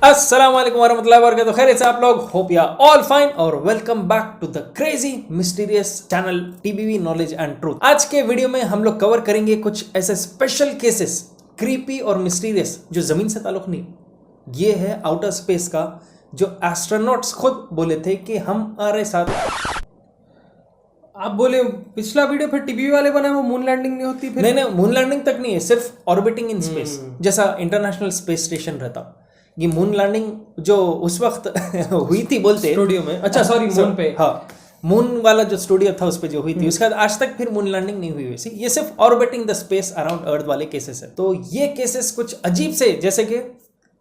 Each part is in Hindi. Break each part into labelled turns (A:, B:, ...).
A: अस्सलाम वालेकुम वरहमतुल्लाहि वबरकातुहू। खैरियत से आप लोग? होप या ऑल फाइन और welcome back to the crazy mysterious channel TBV knowledge and truth. आज के वीडियो में हम लोग कवर करेंगे कुछ ऐसे स्पेशल केसेस, क्रीपी और मिस्टीरियस, जो जमीन से ताल्लुक नहीं। ये है आउटर स्पेस का, जो एस्ट्रोनॉट्स खुद बोले थे कि हमारे साथ।
B: आप बोले पिछला वीडियो फिर टीबी वाले बना वो मून लैंडिंग नहीं होती फिर?
A: नहीं, मून लैंडिंग तक नहीं है, सिर्फ ऑर्बिटिंग इन स्पेस, जैसा इंटरनेशनल स्पेस स्टेशन रहता। ये मून लैंडिंग जो उस वक्त हुई थी बोलते
B: स्टूडियो में, अच्छा सॉरी मून पे,
A: हाँ मून वाला जो स्टूडियो था उस पे जो हुई थी, उसके बाद आज तक फिर मून लैंडिंग नहीं हुई वैसी। ये सिर्फ ऑर्बिटिंग द स्पेस अराउंड अर्थ वाले केसेस है। तो ये केसेस कुछ अजीब से, जैसे कि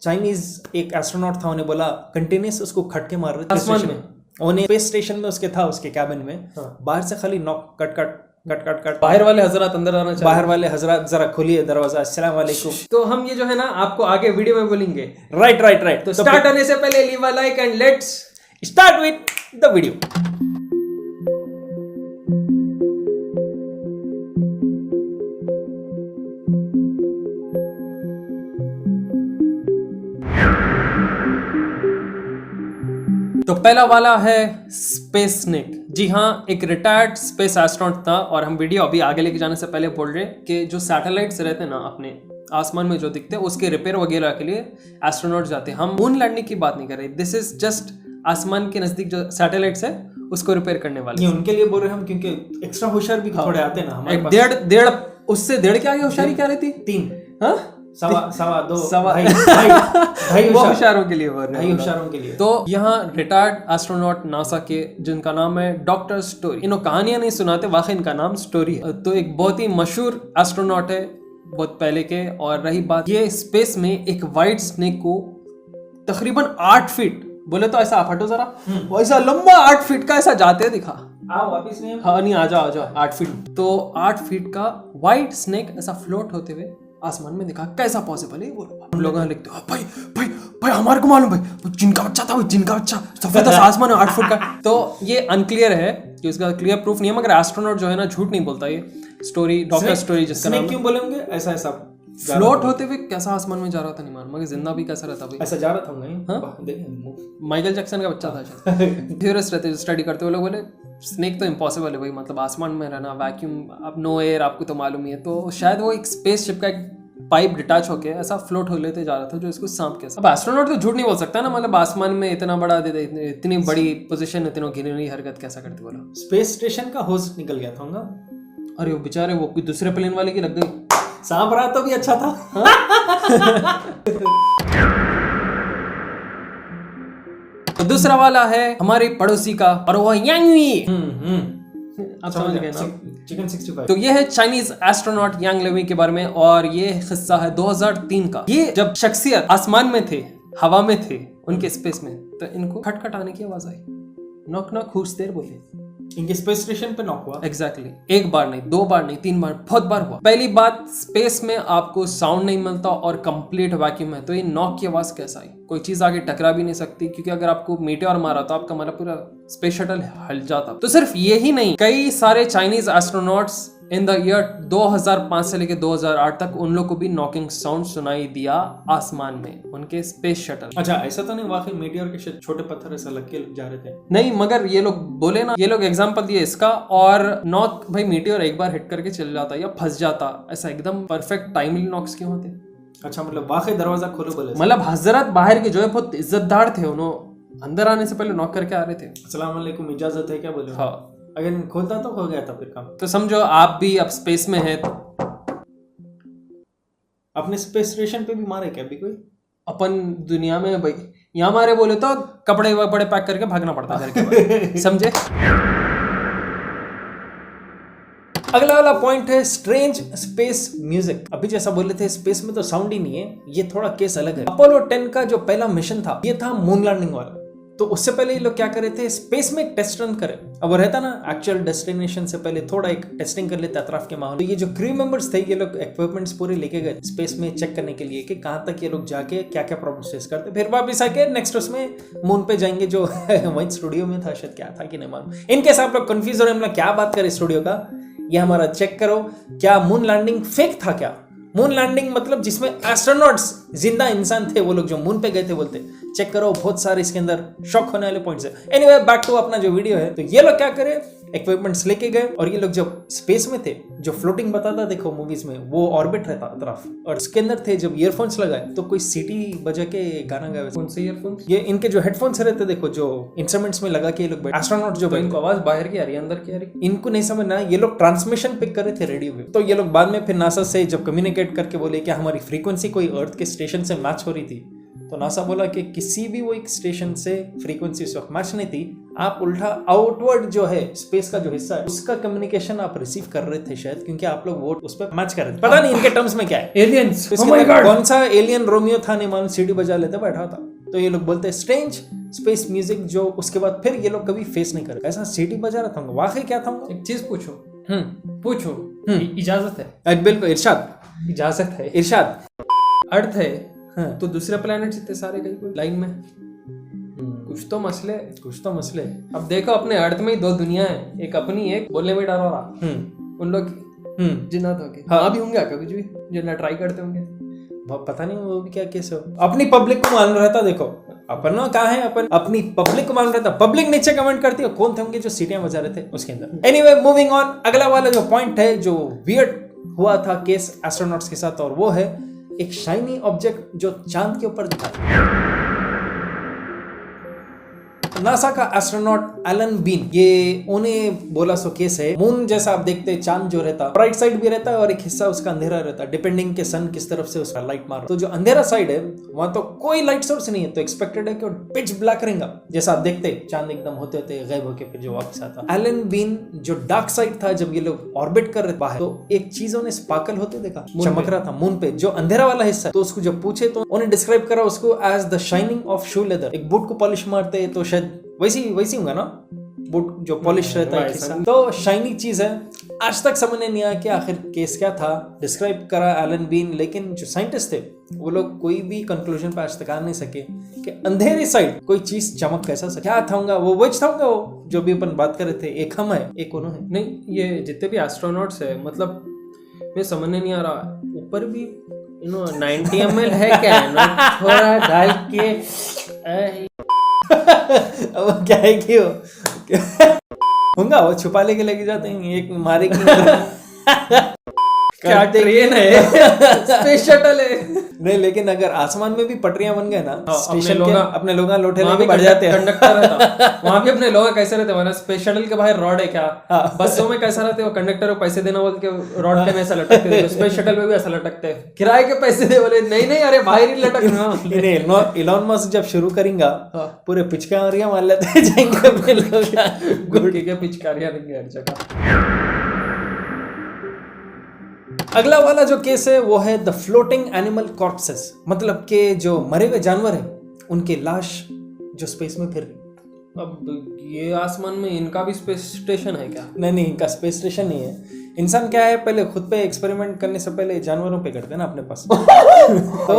A: चाइनीज एक एस्ट्रोनॉट था, उन्हें बोला कंटिन्यूस उसको खटके मार रहे थे
B: आसमान में,
A: उन्हें स्पेस स्टेशन में उसके था, उसके कैबिन में बाहर से खाली knock cut cut cut cut cut.
B: बाहर वाले हजरात अंदर आना चाहिए,
A: बाहर वाले हजरात जरा खोलिए दरवाजा, अस्सलाम वालेकुम।
B: तो हम ये जो है ना आपको आगे वीडियो में बोलेंगे।
A: राइट।
B: तो स्टार्ट होने से पहले leave a like and let's
A: start with the video.
B: तो पहला वाला है स्पेस स्नेक। जी हाँ, एक रिटायर्ड स्पेस एस्ट्रोनॉट था, और हम वीडियो अभी आगे लेके जाने से पहले बोल रहे हैं कि जो सैटेलाइट्स रहते हैं ना अपने आसमान में जो दिखते हैं, उसके रिपेयर वगैरह के लिए एस्ट्रोनॉट जाते हैं। हम मून लैंडिंग की बात नहीं कर रहे, दिस इज जस्ट आसमान के नजदीक जो सैटेलाइट्स है उसको रिपेयर करने वाले।
A: ये उनके लिए बोल रहे हैं हम, क्योंकि एक्स्ट्रा होशियार भी थोड़े आते हैं ना हमारे पास।
B: डेढ़ उससे डेढ़ के आगे होशियारी क्या रहती?
A: 3
B: हाँ,
A: सवा दो
B: ढाई होशियारों के लिए बोल रहे हैं,
A: होशियारों के लिए।
B: तो यहाँ रिटायर्ड एस्ट्रोनॉट नासा के, जिनका नाम है डॉक्टर स्टोरी। इन्हों कहानियां नहीं सुनाते, वाकई इनका नाम स्टोरी है। तो एक बहुत ही मशहूर एस्ट्रोनॉट है बहुत पहले के। और रही बात, ये स्पेस में एक वाइट स्नेक को तकरीबन 8 फीट, बोले तो ऐसा आप हटो जरा, ऐसा लंबा 8 फीट का ऐसा जाते दिखा।
A: आओ वापस नहीं,
B: हाँ नहीं, आ जाओ 8 फीट। तो 8 फीट का वाइट स्नेक ऐसा फ्लोट होते हुए आसमान में दिखा। कैसा पॉसिबल है? बोलो। हम लोग लिखते हैं भाई भाई भाई हमारे को मालूम, भाई जिनका बच्चा था, जिनका बच्चा सफेद आसमान में 8 फुट का। तो ये अनक्लियर है कि उसका क्लियर प्रूफ नहीं है, मगर एस्ट्रोनॉट जो है ना झूठ नहीं बोलता। ये स्टोरी, डॉक्टर स्टोरी जिसका नाम,
A: क्यों बोलेंगे ऐसा
B: फ्लोट होते हुए कैसा आसमान में जा रहा था नहीं मालूम, मगर जिंदा भी कैसा रहता भाई,
A: ऐसा जा रहा था।
B: हाँ? माइकल जैक्सन का बच्चा था शायद। थ्योरिस्ट रहते स्टडी करते हुए लोग बोले स्नेक तो इम्पॉसिबल है भाई, मतलब आसमान में रहना, वैक्यूम, अब नो एयर, आपको तो मालूम ही है। तो शायद वो एक स्पेसशिप का एक पाइप डिटैच होके ऐसा फ्लोट हो लेते जा रहा था, जो इसको सांप के। अब एस्ट्रोनॉट तो झूठ नहीं बोल सकता ना, मतलब आसमान में इतना बड़ा, इतनी बड़ी पोजीशन, इतनी घिनौनी हरकत कैसा करते? बोला
A: स्पेस स्टेशन का होस्ट निकल गया था।
B: अरे वो बेचारे, वो दूसरे प्लेन वाले की लग गई।
A: सांप रहा तो भी अच्छा था।
B: तो दूसरा वाला है हमारे पड़ोसी का, और वो यांगवी। आप समझ गए ना,
A: चिकन 65।
B: तो ये है चाइनीज एस्ट्रोनॉट यांग लेवी के बारे में, और ये किस्सा है 2003 का। ये जब शख्सियत आसमान में थे, हवा में थे, उनके स्पेस में, तो इनको खटखटाने की आवाज आई। नॉक नॉक हुज देयर बोले।
A: इनके स्पेस स्टेशन पे नॉक हुआ।
B: एग्जैक्टली, एक बार नहीं, 2 बार नहीं, 3 बार, बहुत बार हुआ। पहली बात, स्पेस में आपको साउंड नहीं मिलता और कंप्लीट वैक्यूम है, तो ये नॉक की आवाज कैसा आई? कोई चीज आगे टकरा भी नहीं सकती, क्योंकि अगर आपको मीटियोर मारा तो आपका मतलब पूरा स्पेस शटल हिल जाता। तो सिर्फ यही नहीं, कई सारे Chinese astronauts in the year 2005 से लेके 2008 तक, उन लोग को भी नॉकिंग साउंड सुनाई दिया आसमान में, उनके स्पेस शटल।
A: अच्छा, ऐसा तो नहीं वाकई मीटियोर के छोटे पत्थर ऐसा लग के जा रहे थे?
B: नहीं, मगर ये लोग बोले ना, ये लोग एग्जांपल दिए इसका। और नॉक भाई, मीटियोर एक बार हिट करके चल जाता या फंस जाता, ऐसा एकदम परफेक्ट टाइमली नॉक्स क्यों होते?
A: अच्छा, मतलब वाकई दरवाजा खोलो बोले,
B: मतलब हजरत बाहर के जो है बहुत इज्जतदार थे, उन्होंने अंदर आने से पहले नॉक करके आ रहे थे।
A: अस्सलाम वालेकुम, इजाजत है क्या बोले?
B: हाँ,
A: अगर खोलता तो हो गया था फिर काम।
B: तो समझो आप भी अब स्पेस में है।
A: अपने स्पेस स्टेशन पे भी मारे क्या अभी कोई?
B: अपन दुनिया में भाई, यहाँ मारे बोले तो कपड़े वपड़े पैक करके भागना पड़ता घर के बाद। समझे?
A: अगला वाला पॉइंट है स्ट्रेंज स्पेस म्यूजिक। अभी जैसा बोले थे स्पेस में तो साउंड ही नहीं है, ये थोड़ा केस अलग है। अपोलो 10 का जो पहला मिशन था, ये था मून लैंडिंग वाला। तो उससे पहले ये लोग क्या करे थे, स्पेस में एक टेस्ट रन करे। अब वो रहता ना, एक्चुअल डेस्टिनेशन से पहले थोड़ा एक टेस्टिंग कर लेते अतराफ के माहौल। तो ये जो क्रू मेंबर्स थे, ये लोग इक्विपमेंट्स पूरे लेके गए स्पेस में चेक करने के लिए कि कहाँ तक ये लोग जाके क्या क्या प्रॉब्लम फेस करते, फिर वापस आके नेक्स्ट उसमें मून पे जाएंगे, जो वही स्टूडियो में था शायद, क्या था कि नहीं मालूम। इनकेस आप लोग कंफ्यूज हो रहे हैं क्या बात करें स्टूडियो का, ये हमारा चेक करो, क्या मून लैंडिंग फेक था क्या? मून लैंडिंग मतलब जिसमें एस्ट्रोनॉट्स जिंदा इंसान थे, वो लोग जो मून पे गए थे बोलते। चेक करो, बहुत सारे इसके अंदर शॉक होने वाले पॉइंट्स है। एनीवे बैक टू अपना जो वीडियो है, तो ये लोग क्या करे, इक्विपमेंट्स लेके गए और ये लोग जब स्पेस में थे, जो फ्लोटिंग बताता देखो मूवीज में, वो ऑर्बिट रहता तरफ, और उसके अंदर थे। जब ईयरफोन्स लगाए तो कोई सीटी बजा के गाना गाए।
B: कौन से ईयरफोन्स?
A: ये इनके जो हेडफोन्स रहते देखो, जो इंस्ट्रूमेंट्स में लगा के ये लोग एस्ट्रोनॉट जो
B: इनको आवाज बाहर की आ रही है, अंदर की आ रही है?
A: इनको नहीं समझना। ये लोग ट्रांसमिशन पिक कर रहे थे रेडियो पे, तो ये लोग बाद में फिर नासा से जब कम्युनिकेट करके बोले कि हमारी फ्रीक्वेंसी कोई अर्थ के स्टेशन से मैच हो रही थी, तो नासा बोला कि किसी भी वो एक स्टेशन से फ्रीक्वेंसी उस वक्त मैच नहीं थी। आप उल्टा आउटवर्ड जो है स्पेस का जो हिस्सा है, उसका कम्युनिकेशन आप रिसीव कर रहे थे शायद, क्योंकि आप लोग वो उस पर मैच कर रहे थे। पता नहीं इनके टर्म्स में क्या है।
B: एलियंस।
A: कौन सा एलियन रोमियो था, नहीं मालूम, सीडी बजा लेते बैठा था। तो ये लोग बोलते हैं स्ट्रेंज स्पेस म्यूजिक, जो उसके बाद फिर ये लोग कभी फेस नहीं करे। ऐसा सीडी बजा रहा था, वाकई क्या था?
B: एक चीज पूछो। पूछो। इजाजत है?
A: बिल्कुल, इरशाद।
B: इजाजत है।
A: इरशाद।
B: अर्थ है, तो दूसरे प्लैनेट इतने सारे कहीं लाइन में, कुछ तो मसले। अब देखो, अपने अर्थ में ही दो दुनिया है, एक अपनी, एक बोलने में डर हो रहा उन लोग जिन्नात होंगे। हाँ, अभी होंगे कभी भी जो ना ट्राई करते होंगे,
A: पता नहीं वो भी क्या केस हो। अपनी पब्लिक को मान रहा था। देखो अपन कहा है, अपन अपनी पब्लिक को मान रहा था। पब्लिक नीचे कमेंट करती है कौन थे होंगे जो सीटियां बजा रहे थे उसके अंदर। एनीवे मूविंग ऑन, अगला वाला जो पॉइंट है जो वियर्ड हुआ था केस एस्ट्रोनॉट्स के साथ, और वो है एक शाइनी ऑब्जेक्ट जो चांद के ऊपर दिखा। नासा का एस्ट्रोनॉट एलन बीन, ये उन्हें बोला सो केस है। मून जैसा आप देखते हैं, चांद जो रहता राइट साइड भी रहता है और एक हिस्सा उसका अंधेरा रहता है, डिपेंडिंग के सन किस तरफ से उसका लाइट मार। तो जो अंधेरा साइड है वहां तो कोई लाइट सोर्स नहीं है, तो एक्सपेक्टेड है कि पिच ब्लैक रहेगा, जैसा आप देखते हैं चांद एकदम होते होते गायब होके फिर जो वापस आता। एलन बीन जो डार्क साइड था, जब ये लोग ऑर्बिट कर रहे बाहर, तो एक चीजों ने स्पार्कल होते देखा, चमक रहा था मून पे, जो अंधेरा वाला हिस्सा। तो उसको जब पूछे तो उन्हें डिस्क्राइब करा उसको as the shining of shoe leather. एक बूट को पॉलिश मारते तो शायद वैसी होगा ना, बूट जो पॉलिश रहता है हिस्सा, तो शाइनी चीज है। आज तक समझ नहीं आया कि आखिर केस क्या था। डिस्क्राइब करा एलन बीन, लेकिन जो साइंटिस्ट थे वो लोग कोई भी कंक्लूजन पे आज तक आ नहीं सके कि अंधेरे साइड कोई चीज चमक कैसा सके। क्या था वो वही था वो जो भी अपन बात कर रहे थे, एक हम है एक उन्होंने है।
B: नहीं, ये जितने भी एस्ट्रोनॉट्स है, मतलब मैं समझने नहीं आ रहा, ऊपर भी 90 ml है क्या, थोड़ा डाल के
A: अब क्या है कि होगा वो छुपा लेके लेके जाते हैं, एक मारे की
B: क्या ट्रेन है, स्पेस शटल है।
A: नहीं, लेकिन अगर आसमान में भी पटरियां बन गए ना, स्टेशन के अपने लोग लोटे
B: वहाँ
A: लेके बढ़ जाते हैं।
B: कंडक्टर रहता वहाँ भी अपने लोग कैसे रहते हैं, स्पेस शटल के बाहर रॉड है क्या, बसों में कैसा रहते हो, कंडक्टर को पैसे देना बोल के रॉड पे ऐसा लटकते हैं, स्पेस शटल में भी ऐसा लटकते हैं, किराए के पैसे दे बोले नहीं अरे बाहर ही लटकना।
A: इलॉन मस्क जब शुरू करेंगा पूरे पिचकारियां मार लेते जाएंगे अपने लोग,
B: गुड़के के पिचकारियां रहेंगे हर जगह।
A: अगला वाला जो केस है वो है द फ्लोटिंग एनिमल कॉर्प्सेस, मतलब के जो मरे हुए जानवर है उनके लाश जो स्पेस में फिर रही।
B: अब ये आसमान में इनका भी स्पेस स्टेशन है क्या?
A: नहीं, इनका स्पेस स्टेशन नहीं है। इंसान क्या है, पहले खुद पे एक्सपेरिमेंट करने से पहले जानवरों पे करते हैं ना अपने पास। तो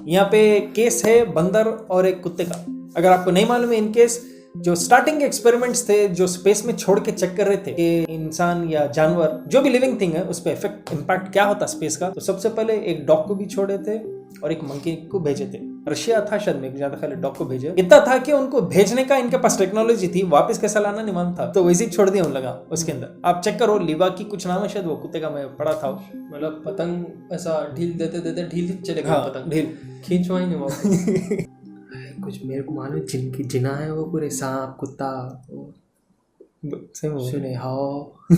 A: यहाँ पे केस है बंदर और एक कुत्ते का। अगर आपको नहीं मालूम है, इन केस जो स्टार्टिंग के एक्सपेरिमेंट्स थे जो स्पेस में छोड़ के चेक कर रहे थे कि इंसान या जानवर जो भी लिविंग थिंग है उस पर इम्पैक्ट क्या होता स्पेस का, तो सबसे पहले एक डॉग को भी छोड़े थे और एक मंकी को भेजे थे। रशिया था शायद, में ज्यादा ख्याल डॉग को भेजे। इतना था कि उनको भेजने का इनके पास टेक्नोलॉजी थी, वापस कैसा लाना नहीं मालूम था, तो वैसे ही छोड़ दिया उन लगा उसके अंदर। आप चेक करो, लिवा की कुछ नाम है शायद, वो कुत्ते का मैं पढ़ा था।
B: मतलब पतंग ऐसा ढील देते ढील चलेगा।
A: हाँ,
B: पतंग
A: ढील
B: खींचवाई नहीं वापस। कुछ मेरे को मालूम, जिनकी जिना है वो पूरे सांप कुत्ता सुने हाँ।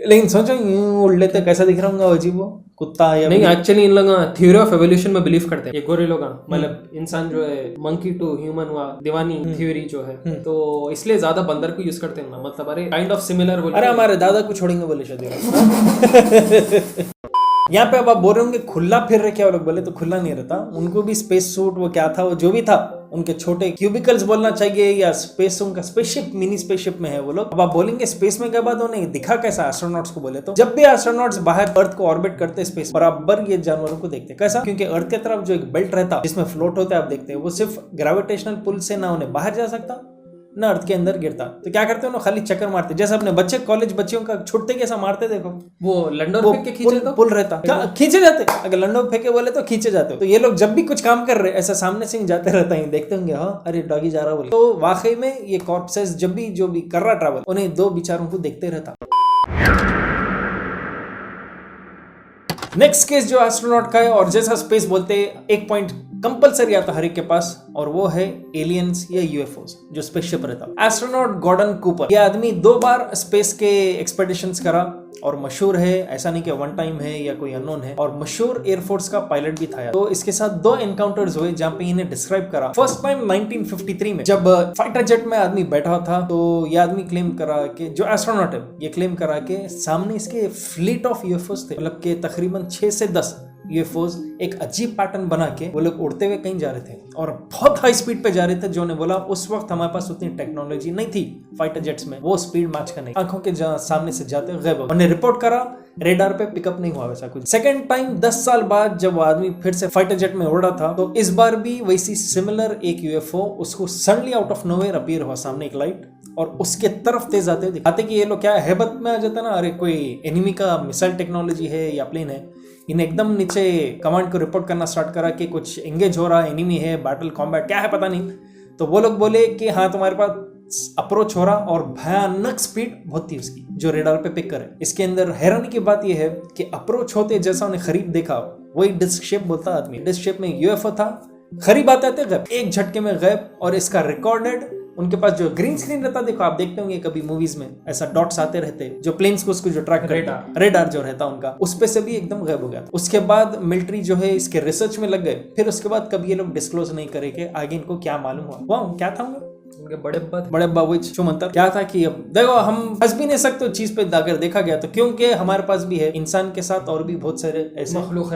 A: लेकिन सोचो यूं उड़ लेते कैसा दिख रहा होगा अजीब, वो कुत्ता या
B: नहीं। एक्चुअली इन लोग थ्योरी ऑफ एवोल्यूशन में बिलीव करते हैं, ये गोरे लोग, मतलब इंसान जो है मंकी टू ह्यूमन हुआ दीवानी थ्योरी जो है, तो इसलिए ज्यादा बंदर को यूज करते हैं ना, मतलब अरे काइंड ऑफ सिमिलर बोले।
A: अरे हमारे दादा को छोड़ेंगे बोले शायद। यहाँ पे अब आप बोल रहे होंगे खुला फिर रहे क्या, वो लोग बोले तो खुला नहीं रहता, उनको भी स्पेस सूट वो क्या था वो जो भी था, उनके छोटे क्यूबिकल्स बोलना चाहिए या स्पेस, उनका स्पेसशिप मिनी स्पेसशिप में है वो लोग। अब आप बोलेंगे स्पेस में गए बाद उन्हें दिखा कैसा एस्ट्रोनॉट्स को, बोले तो जब भी एस्ट्रोनॉट्स बाहर अर्थ को ऑर्बिट करते स्पेस बराबर ये जानवरों को देखते कैसा, क्योंकि अर्थ की तरफ जो एक बेल्ट रहता जिसमें फ्लोट होते आप देखते हैं, वो सिर्फ ग्रेविटेशनल पुल से ना उन्हें बाहर जा सकता ना अर्थ के अंदर गिरता। तो क्या करते हैं ना, खाली चक्कर मारते, जैसे अपने बच्चे कॉलेज बच्चियों का छुट्टे कैसा मारते देखो,
B: वो लंडन फेंक के खींचे तो
A: पुल रहता क्या खींचे जाते, अगर लंडन फेंके बोले तो खींचे जाते। तो ये लोग जब भी कुछ काम कर रहे ऐसा सामने से जाते रहता है, देखते होंगे हाँ अरे डॉगी जा रहा बोले। तो वाकई में ये कॉर्पसेस जब भी जो भी कर रहा ट्रैवल, उन्हें दो बेचारों को देखते रहता। नेक्स्ट केस जो एस्ट्रोनॉट का है, और जैसा स्पेस बोलते हैं एक पॉइंट कंपलसरी आता हर एक के पास, और वो है एलियंस या यूएफओस जो स्पेसशिप रहता। एस्ट्रोनॉट गॉर्डन कूपर, ये आदमी 2 बार स्पेस के एक्सपेडिशंस करा और मशहूर है, ऐसा नहीं कि वन टाइम है या कोई अननोन है, और मशहूर एयरफोर्स का पायलट भी था। तो इसके साथ 2 एनकाउंटर्स हुए जहां पे इन्हें डिस्क्राइब करा। फर्स्ट टाइम 1953 में जब फाइटर जेट में आदमी बैठा था, तो ये आदमी क्लेम करा कि जो एस्ट्रोनॉट है ये क्लेम करा कि सामने इसके फ्लीट ऑफ यूएफओस थे, मतलब के तकरीबन 6 से 10 यूएफओस एक अजीब पैटर्न बना के वो लोग उड़ते हुए कहीं जा रहे थे और बहुत हाई स्पीड पे जा रहे थे। जो ने बोला उस वक्त हमारे पास उतनी टेक्नोलॉजी नहीं थी फाइटर जेट्स में वो स्पीड मैच करने, आंखों के सामने से जाते गायब हो। उन्हें रिपोर्ट करा, रेडार पे पिकअप नहीं हुआ वैसा कुछ। सेकंड टाइम 10 साल बाद जब वो आदमी फिर से फाइटर जेट में उड़ रहा था, तो इस बार भी वैसी सिमिलर एक यूएफओ उसको suddenly out of nowhere appear हुआ सामने एक लाइट, और उसके तरफ तेज आते हुए दिखाते कि ये लोग क्या हैबत में आ जाता ना, अरे कोई एनिमी का मिसाइल टेक्नोलॉजी है या प्लेन है। इन्हें एकदम नीचे कमांड को रिपोर्ट करना स्टार्ट करा कि कुछ एंगेज हो रहा है, एनिमी है, बैटल कॉम्बैट क्या है पता नहीं। तो वो लोग बोले कि हाँ तुम्हारे पास अप्रोच हो रहा, और भयानक स्पीड बहुत थी उसकी जो रेडार पे पिक करे। इसके अंदर हैरानी की बात यह है कि अप्रोच होते जैसा उन्हें करीब देखा वही डिस्क शेप बोलता आदमी, डिस्क शेप में यूएफओ था, करीब आते थे गैब, एक झटके में गैब। और इसका रिकॉर्डेड उनके पास जो ग्रीन स्क्रीन रहता, देखो आप देखते होंगे कभी मूवीज में ऐसा डॉट्स आते रहते जो प्लेन्स को उसको जो ट्रैक करता, रेडार जो रहता उनका, उस पे से भी एकदम गायब हो गया था। उसके बाद मिलिट्री जो है इसके रिसर्च में लग गए, फिर उसके बाद कभी ये लोग डिस्क्लोज नहीं करे कि आगे इनको क्या मालूम हुआ। वाह क्या था उनके बड़े अब्बा वो चुमंतर क्या था कि अब देखो हम हंस भी नहीं सकते चीज पे अगर देखा गया तो, क्योंकि हमारे पास भी है इंसान के साथ और भी बहुत सारे ऐसे मखलूक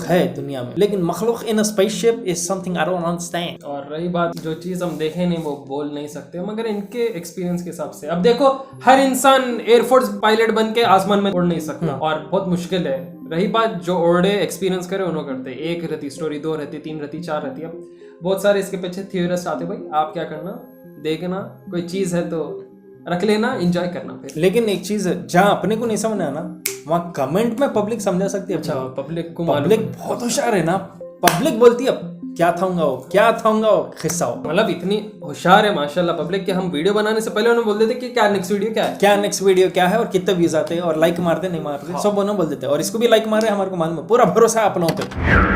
A: है दुनिया में, लेकिन मखलूक in a spaceship is something I don't understand.
B: और रही बात जो चीज हम देखे नहीं वो बोल नहीं सकते, मगर इनके एक्सपीरियंस के हिसाब से अब देखो हर इंसान एयरफोर्स पायलट बन के आसमान में उड़ नहीं सकता और बहुत मुश्किल है। रही बात जो ओरडे एक्सपीरियंस करे उन्होंने करते, 1 रहती स्टोरी, 2 रहती, 3 रहती, 4 रहती। अब बहुत सारे इसके पीछे थियोरिस्ट आते, भाई आप क्या करना, देखना कोई चीज है तो रख लेना, एंजॉय करना फिर।
A: लेकिन एक चीज है जहाँ अपने को नहीं समझ आना वहाँ कमेंट में पब्लिक समझा सकती है।
B: अच्छा पब्लिक को,
A: पब्लिक बहुत होशियार है ना, पब्लिक बोलती है क्या थाऊंगा वो खिस्सा हो,
B: मतलब इतनी होशियार है माशाल्लाह पब्लिक के। हम वीडियो बनाने से पहले उन्हें बोल देते कि क्या नेक्स्ट वीडियो क्या है और कितने व्यूज आते हैं, और लाइक मारते नहीं मारते सब दोनों बोल देते हैं, और इसको भी लाइक मार रहे हैं, हमारे को मालूम है, पूरा भरोसा है अपनों पे।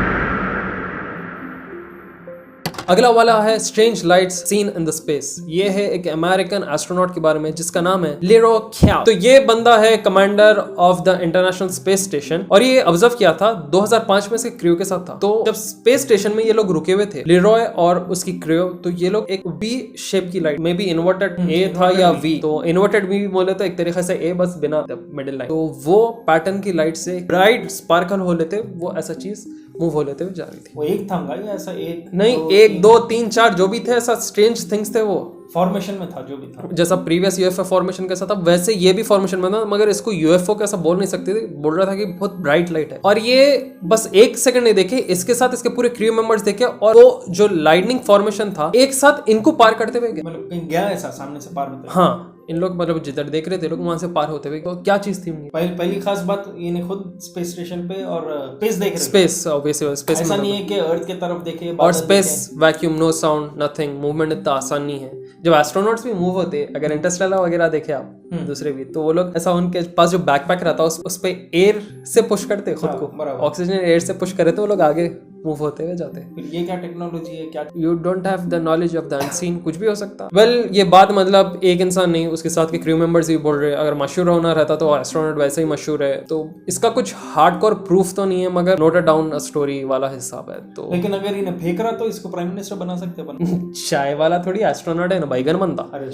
B: अगला वाला है strange lights seen in the space. ये है एक अमेरिकन एस्ट्रोनॉट के बारे में जिसका नाम है लिरो ख्याओ। तो ये बंदा है commander of the international space station, और ये ऑब्जर्व किया था 2005 में से क्रू के साथ था। तो जब स्पेस स्टेशन में ये लोग रुके हुए थे लिरोय और उसकी क्रू, तो ये लोग एक वी शेप की लाइट, मे बी इन्वर्टेड ए था या वी, तो इन्वर्टेड भी बोले तो एक तरीके से ए बस बिना मिडिल लाइन, तो वो पैटर्न की लाइट से ब्राइट स्पार्कल हो लेते, वो ऐसा चीज मूव हो लेते हुए जा रही थी।
A: वो एक था या ऐसा एक
B: नहीं, 1 2 3 4 जो भी थे ऐसा स्ट्रेंज थिंग्स थे, वो
A: फॉर्मेशन में था जो भी था, जैसा
B: प्रीवियस यूएफओ फॉर्मेशन कैसा था वैसे ये भी फॉर्मेशन में था, मगर इसको यूएफओ कैसा बोल नहीं सकते थे, बोल रहा था कि बहुत ब्राइट लाइट है। और ये बस 1 सेकंड नहीं देखे, इसके साथ इसके पूरे क्रू मेंबर्स देखे, और वो जो लाइटनिंग फॉर्मेशन था एक साथ इनको पार करते हुए गए,
A: मतलब कहीं गया ऐसा सामने से पार होते।
B: हाँ इन लोग मतलब जिधर देख रहे थे लोग वहां से पार होते हुए। तो क्या चीज थी उनकी
A: पहली खास बात, ये खुद स्पेस स्टेशन पे और स्पेस देख रहे,
B: स्पेस ऑब्वियसली स्पेस
A: ऐसा नहीं है कि अर्थ की तरफ देखे
B: और space vacuum, no sound nothing, movement इतना आसान नहीं है। जब एस्ट्रोनॉट्स भी मूव होते, अगर इंटरस्टेलर वगैरह देखे आप दूसरे भी, तो वो लोग ऐसा उनके पास जो बैकपैक रहता है उस पे एयर से पुश करते खुद को, ऑक्सीजन एयर से पुश करे तो वो लोग आगे मूव होते हुए जाते।
A: फिर ये क्या टेक्नोलॉजी है, क्या
B: you don't have the knowledge of the unseen, कुछ भी हो सकता है। वेल ये बात मतलब एक इंसान नहीं, उसके साथ के क्रू मेंबर्स भी बोल रहे हैं, अगर मशहूर होना रहता तो एस्ट्रोनॉट वैसे ही मशहूर है। तो इसका कुछ हार्डकोर प्रूफ तो नहीं है, मगर नोटेड डाउन स्टोरी वाला हिसाब है। तो
A: लेकिन अगर इन्हें फेंक रहा तो इसको प्राइम मिनिस्टर बना सकते हैं।
B: चाय वाला थोड़ी एस्ट्रोनॉट है ना, बैगन बनता।
A: अरे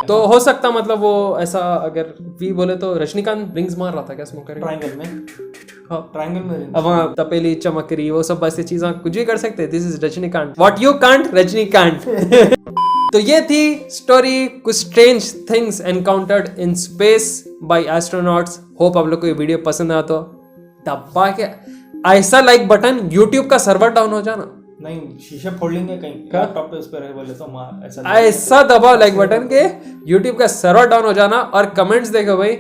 B: तो हो सकता मतलब वो ऐसा, अगर भी बोले तो रजनीकांत रिंग्स मार रहा था क्या स्मोकर
A: ट्रायंगल में, ट्रायंगल में
B: अब वहाँ तपेली चमक रही, वो सब ऐसी चीजें कुछ भी कर सकते। This is Rajinikanth, what you can't Rajinikanth. तो ये थी स्टोरी, कुछ strange things encountered in space by astronauts. Hope आप लोग को ये वीडियो पसंद आया तो दबा के ऐसा लाइक बटन, यूट्यूब का सर्वर डाउन हो जाना
A: नहीं शीशे फोड़ लेंगे कहीं लैपटॉप पे उस पर रहे बोले तो मार
B: ऐसा दबाओ लाइक बटन के YouTube का सर्वर डाउन हो जाना। और कमेंट्स देखो भाई,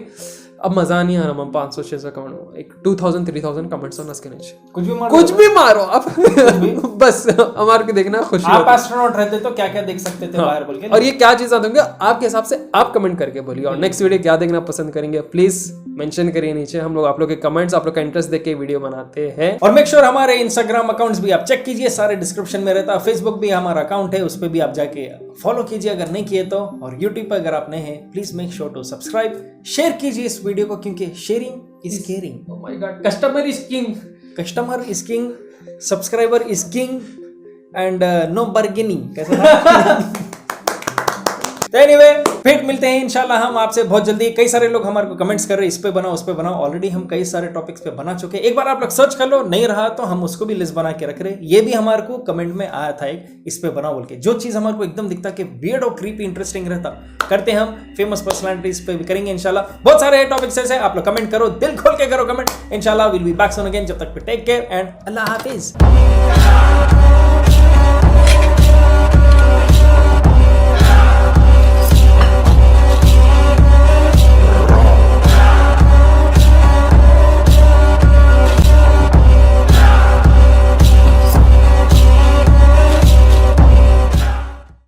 B: अब मजा नहीं आ रहा। 500-600 कमेंट, एक 2000-3000 कमेंट्स होना इसके नीचे, कुछ भी मारो आप बस हमारे को देखना खुशी
A: आप एस्ट्रोनॉट रहते तो क्या क्या देख सकते थे बाहर बोल के।
B: और ये क्या चीज दूंगा आपके हिसाब से, आप कमेंट करके बोलिए। और नेक्स्ट वीडियो क्या देखना पसंद करेंगे प्लीज मेंशन करिए नीचे। हम लोग आप लोग के कमेंट्स, आप लोग का इंटरेस्ट देख के वीडियो बनाते हैं।
A: और मेक श्योर हमारे इंस्टाग्राम अकाउंट्स भी आप चेक कीजिए, सारे डिस्क्रिप्शन में रहता है। फेसबुक भी हमारा अकाउंट है, उस पर भी आप जाके फॉलो कीजिए अगर नहीं किए तो। और यूट्यूब पर अगर आप नए हैं please make sure to subscribe, share कीजिए इस वीडियो को, क्योंकि sharing is caring.
B: Oh my god, customer is king,
A: customer is king, subscriber is king and no bargaining. कैसा तो एनीवे फिर मिलते हैं इंशाल्लाह हम आपसे बहुत जल्दी। कई सारे लोग हमारे को कमेंट्स कर रहे हैं इस पे बनाओ उस पे बनाओ, ऑलरेडी हम कई सारे टॉपिक्स पे बना चुके हैं। एक बार आप लोग सर्च कर लो, नहीं रहा तो हम उसको भी लिस्ट बना के रख रहे हैं। ये भी हमारे को कमेंट में आया था एक, इस पे बनाओ बोल के। जो चीज हमारे को एकदम दिखता कि वियर्ड और क्रीपी इंटरेस्टिंग रहता करते हम फेमस पर्सनालिटीज पे भी करेंगे इंशाल्लाह। बहुत सारे टॉपिक्स ऐसे आप लोग कमेंट करो, दिल खोल के करो कमेंट। इंशाल्लाह will be back soon again. जब तक टेक केयर एंड अल्लाह हाफिज।